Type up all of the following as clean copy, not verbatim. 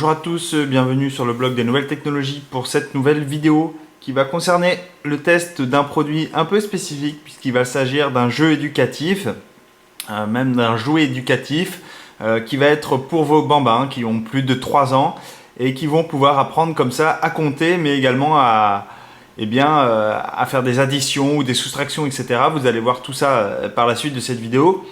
Bonjour à tous, bienvenue sur le blog des nouvelles technologies pour cette nouvelle vidéo qui va concerner le test d'un produit un peu spécifique puisqu'il va s'agir d'un jeu éducatif, même d'un jouet éducatif qui va être pour vos bambins qui ont plus de 3 ans et qui vont pouvoir apprendre comme ça à compter mais également à faire des additions ou des soustractions, etc. Vous allez voir tout ça par la suite de cette vidéo.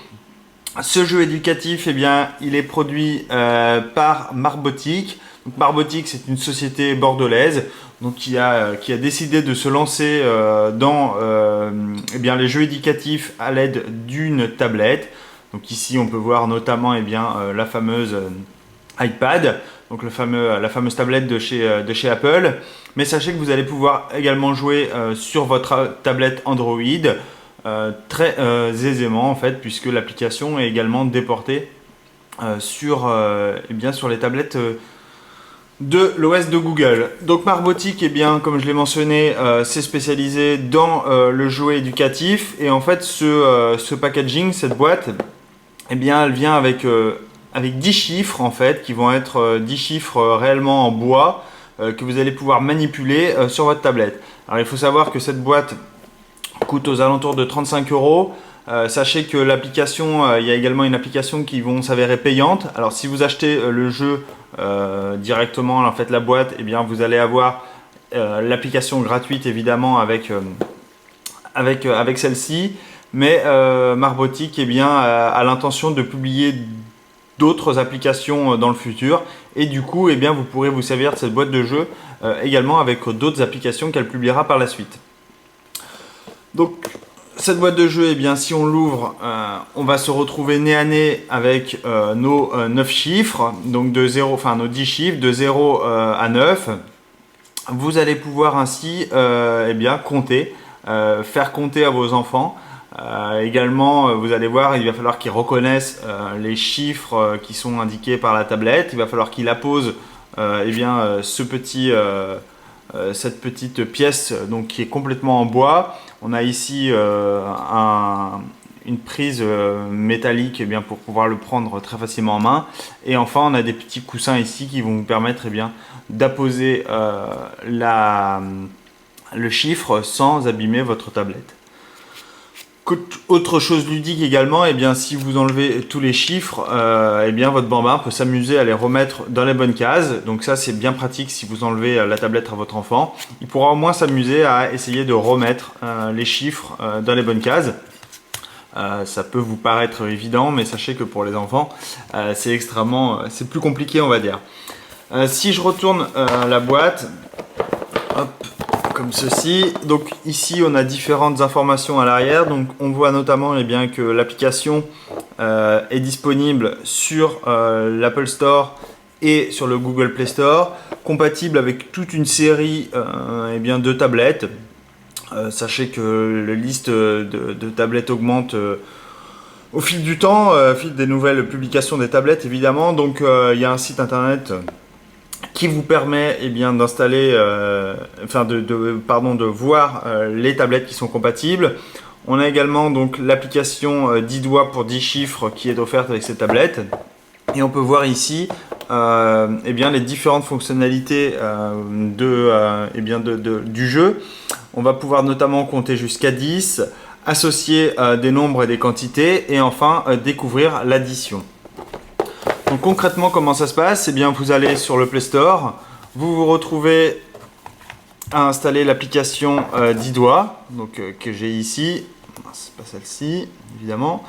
Ce jeu éducatif, il est produit par Marbotic. Donc, Marbotic, c'est une société bordelaise donc, qui a décidé de se lancer dans les jeux éducatifs à l'aide d'une tablette. Donc ici, on peut voir notamment la fameuse iPad, donc la fameuse tablette de chez Apple. Mais sachez que vous allez pouvoir également jouer sur votre tablette Android très aisément en fait, puisque l'application est également déportée sur les tablettes de l'OS de Google. Donc Marbotic, comme je l'ai mentionné, c'est spécialisé dans le jouet éducatif et en fait ce packaging, cette boîte, elle vient avec 10 chiffres en fait, qui vont être 10 chiffres réellement en bois que vous allez pouvoir manipuler sur votre tablette. Alors il faut savoir que cette boîte coûte aux alentours de 35 €. Sachez que l'application, il y a également une application qui vont s'avérer payante. Alors si vous achetez le jeu directement, en fait la boîte, vous allez avoir l'application gratuite évidemment avec celle-ci. Mais Marbotic a l'intention de publier d'autres applications dans le futur. Et du coup, vous pourrez vous servir de cette boîte de jeu également avec d'autres applications qu'elle publiera par la suite. Donc cette boîte de jeu, si on l'ouvre, on va se retrouver nez à nez avec nos 9 chiffres, donc nos 10 chiffres de 0 à 9. Vous allez pouvoir ainsi compter, faire compter à vos enfants. Également, vous allez voir, il va falloir qu'ils reconnaissent les chiffres qui sont indiqués par la tablette. Il va falloir qu'ils apposent cette petite pièce donc, qui est complètement en bois. On a ici une prise métallique pour pouvoir le prendre très facilement en main. Et enfin, on a des petits coussins ici qui vont vous permettre d'apposer le chiffre sans abîmer votre tablette. Autre chose ludique également, si vous enlevez tous les chiffres, votre bambin peut s'amuser à les remettre dans les bonnes cases. Donc ça, c'est bien pratique si vous enlevez la tablette à votre enfant. Il pourra au moins s'amuser à essayer de remettre les chiffres dans les bonnes cases. Ça peut vous paraître évident, mais sachez que pour les enfants, c'est plus compliqué, on va dire. Si je retourne la boîte, hop, comme ceci. Donc ici on a différentes informations à l'arrière. Donc on voit notamment que l'application est disponible sur l'Apple Store et sur le Google Play Store, compatible avec toute une série de tablettes. Sachez que la liste de tablettes augmente au fil du temps, au fil des nouvelles publications des tablettes évidemment. Donc il y a un site internet qui vous permet d'installer, de voir les tablettes qui sont compatibles. On a également donc l'application 10 doigts pour 10 chiffres qui est offerte avec cette tablette. Et on peut voir ici les différentes fonctionnalités du jeu. On va pouvoir notamment compter jusqu'à 10, associer des nombres et des quantités et enfin découvrir l'addition. Donc concrètement, comment ça se passe? Vous allez sur le Play Store, vous vous retrouvez à installer l'application 10 doigts, donc que j'ai ici. C'est pas celle-ci, évidemment.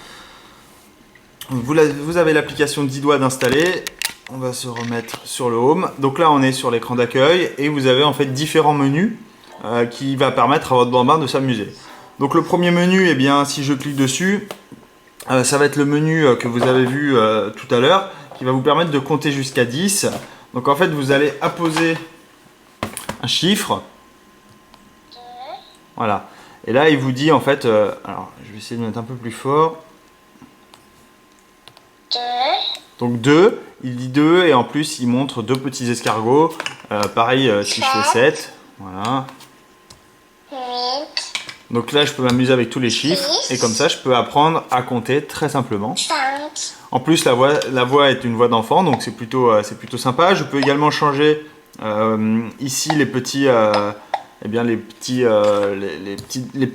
Vous avez l'application 10 doigts d'installer. On va se remettre sur le Home. Donc là, on est sur l'écran d'accueil et vous avez en fait différents menus qui va permettre à votre bambin de s'amuser. Donc le premier menu, si je clique dessus, ça va être le menu que vous avez vu tout à l'heure, qui va vous permettre de compter jusqu'à 10. Donc en fait, vous allez apposer un chiffre. Voilà. Et là, il vous dit en fait, alors je vais essayer de mettre un peu plus fort. Donc 2, il dit 2 et en plus il montre 2 petits escargots. Pareil si je fais 7, voilà. Donc là, je peux m'amuser avec tous les chiffres et comme ça, je peux apprendre à compter très simplement. En plus, la voix est une voix d'enfant, donc c'est plutôt sympa. Je peux également changer ici les petits, eh bien les petits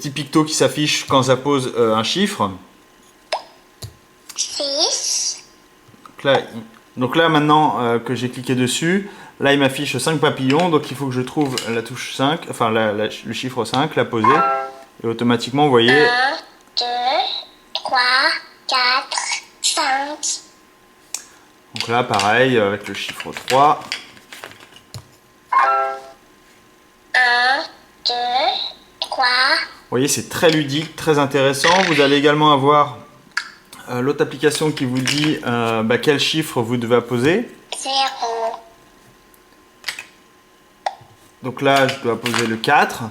pictos qui s'affichent quand ça pose un chiffre. 6. Donc là maintenant que j'ai cliqué dessus, là il m'affiche 5 papillons, donc il faut que je trouve la touche 5, enfin le chiffre 5, la poser. Et automatiquement, vous voyez... 1, 2, 3, 4, 5. Donc là, pareil, avec le chiffre 3. 1, 2, 3. Vous voyez, c'est très ludique, très intéressant. Vous allez également avoir l'autre application qui vous dit quel chiffre vous devez poser. 0. Donc là, je dois poser le 4. 1,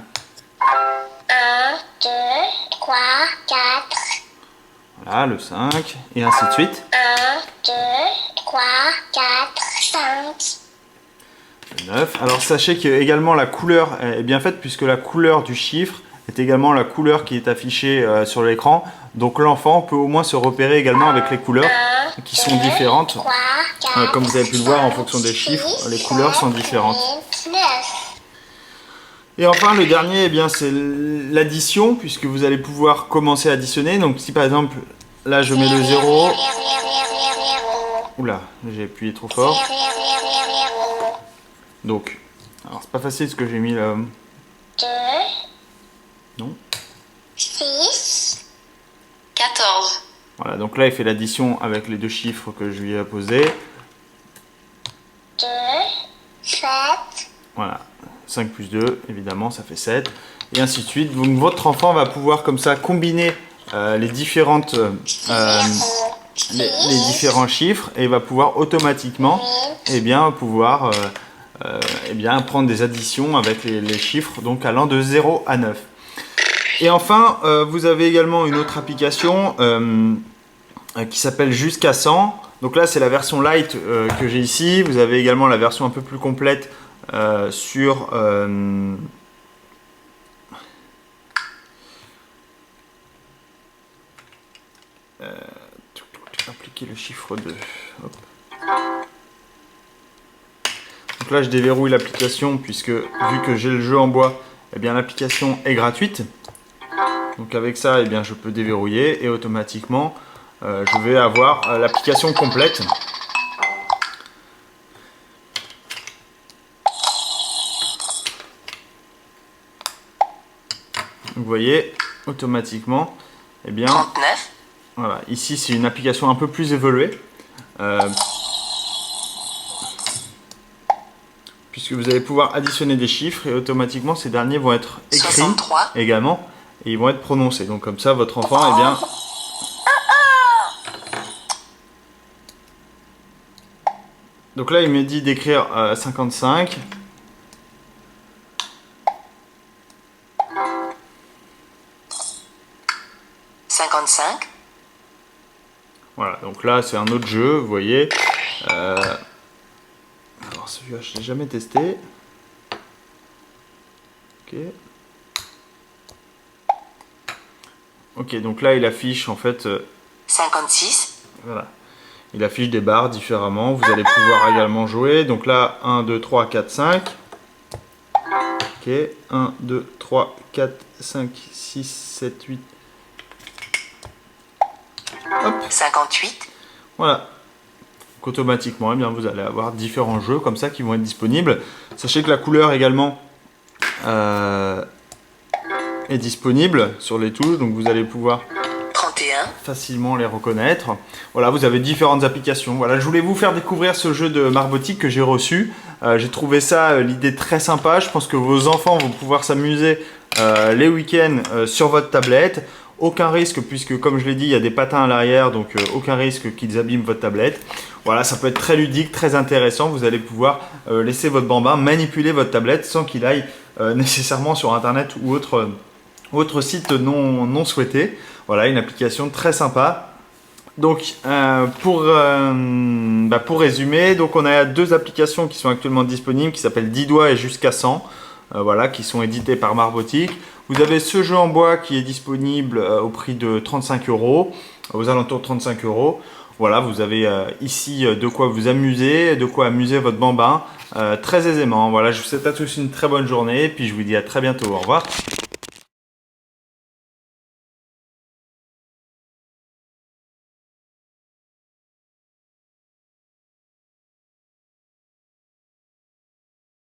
2, 3, 4. Voilà, le 5, et ainsi de suite. 1, 2, 3, 4, 5. Le 9. Alors sachez que également la couleur est bien faite, puisque la couleur du chiffre est également la couleur qui est affichée sur l'écran. Donc l'enfant peut au moins se repérer également avec les couleurs qui sont différentes. 3, 4, Comme vous avez pu le voir en fonction des chiffres, les couleurs sont différentes. 9. Et enfin, le dernier, eh bien, c'est l'addition, puisque vous allez pouvoir commencer à additionner. Donc si par exemple, là je mets le 0. Oula, j'ai appuyé trop fort. Donc, alors c'est pas facile ce que j'ai mis là. 2. Non. 6. 14. Voilà, donc là il fait l'addition avec les deux chiffres que je lui ai posés. 2. 7. Voilà, 5 plus 2, évidemment, ça fait 7. Et ainsi de suite. Donc votre enfant va pouvoir comme ça combiner les différents chiffres et va pouvoir automatiquement prendre des additions avec les chiffres donc allant de 0 à 9. Et enfin, vous avez également une autre application qui s'appelle Jusqu'à 100. Donc là, c'est la version light que j'ai ici. Vous avez également la version un peu plus complète sur... appliquer le chiffre 2. Hop. Donc là, je déverrouille l'application puisque vu que j'ai le jeu en bois, eh bien l'application est gratuite. Donc avec ça, eh bien, je peux déverrouiller et automatiquement, je vais avoir l'application complète. Vous voyez, automatiquement, eh bien, 39. Voilà, ici c'est une application un peu plus évoluée. Puisque vous allez pouvoir additionner des chiffres et automatiquement ces derniers vont être écrits 63. également et ils vont être prononcés. Donc comme ça votre enfant, eh bien, donc là il me dit d'écrire 55. Voilà, donc là c'est un autre jeu, vous voyez. Alors celui-là je ne l'ai jamais testé. Ok, donc là il affiche en fait... 56. Voilà. Il affiche des barres différemment. Vous allez pouvoir également jouer. Donc là, 1, 2, 3, 4, 5. Ok, 1, 2, 3, 4, 5, 6, 7, 8. Hop. 58. Voilà. Donc automatiquement, eh bien, vous allez avoir différents jeux comme ça qui vont être disponibles. Sachez que la couleur également est disponible sur les touches. Donc vous allez pouvoir 31. facilement les reconnaître. Voilà, vous avez différentes applications. Voilà, je voulais vous faire découvrir ce jeu de Marbotic que j'ai reçu. J'ai trouvé ça, l'idée très sympa. Je pense que vos enfants vont pouvoir s'amuser les week-ends sur votre tablette. Aucun risque puisque, comme je l'ai dit, il y a des patins à l'arrière, donc aucun risque qu'ils abîment votre tablette. Voilà, ça peut être très ludique, très intéressant. Vous allez pouvoir laisser votre bambin manipuler votre tablette sans qu'il aille nécessairement sur Internet ou autre site non souhaité. Voilà, une application très sympa. Donc, pour résumer, donc on a deux applications qui sont actuellement disponibles, qui s'appellent 10 doigts et Jusqu'à 100, voilà, qui sont éditées par Marbotic. Vous avez ce jeu en bois qui est disponible au prix de 35 €, aux alentours de 35 €. Voilà, vous avez ici de quoi vous amuser, de quoi amuser votre bambin très aisément. Voilà, je vous souhaite à tous une très bonne journée et puis je vous dis à très bientôt. Au revoir.